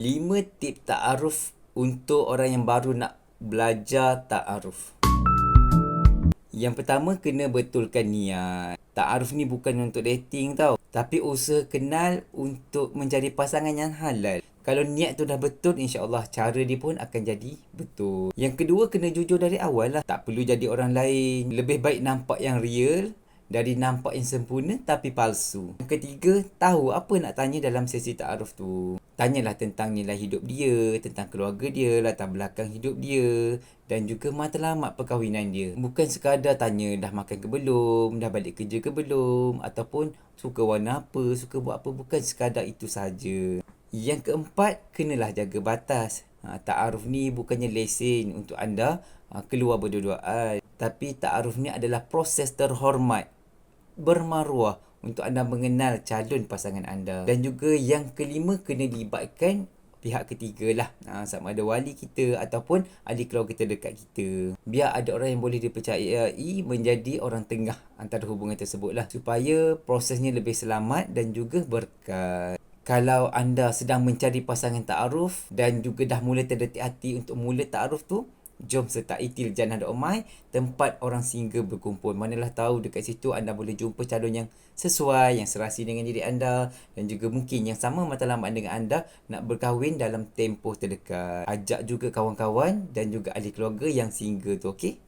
5 tip ta'aruf untuk orang yang baru nak belajar ta'aruf. Yang pertama, kena betulkan niat. Ta'aruf ni bukan untuk dating tau. Tapi usaha kenal untuk mencari pasangan yang halal. Kalau niat tu dah betul, insyaAllah cara dia pun akan jadi betul. Yang kedua, kena jujur dari awal lah. Tak perlu jadi orang lain. Lebih baik nampak yang real dari nampak yang sempurna tapi palsu. Yang ketiga, tahu apa nak tanya dalam sesi ta'aruf tu. Tanyalah tentang nilai hidup dia, tentang keluarga dia, latar belakang hidup dia dan juga matlamat perkahwinan dia. Bukan sekadar tanya dah makan ke belum, dah balik kerja ke belum, ataupun suka warna apa, suka buat apa. Bukan sekadar itu saja. Yang keempat, kenalah jaga batas. Ta'aruf ni bukannya lesen untuk anda keluar berdua-duaan. Tapi ta'aruf ni adalah proses terhormat, bermaruah untuk anda mengenal calon pasangan anda. Dan juga yang kelima, kena libatkan pihak ketiga lah. Sama ada wali kita ataupun ahli keluarga terdekat kita. Biar ada orang yang boleh dipercayai menjadi orang tengah antara hubungan tersebut lah. Supaya prosesnya lebih selamat dan juga berkat. Kalau anda sedang mencari pasangan ta'aruf dan juga dah mula terdetik hati untuk mula ta'aruf tu, jom sertai Tiljannah Umay, tempat orang single berkumpul. Manalah tahu dekat situ anda boleh jumpa calon yang sesuai, yang serasi dengan diri anda dan juga mungkin yang sama matlamat dengan anda nak berkahwin dalam tempoh terdekat. Ajak juga kawan-kawan dan juga ahli keluarga yang single tu, okey?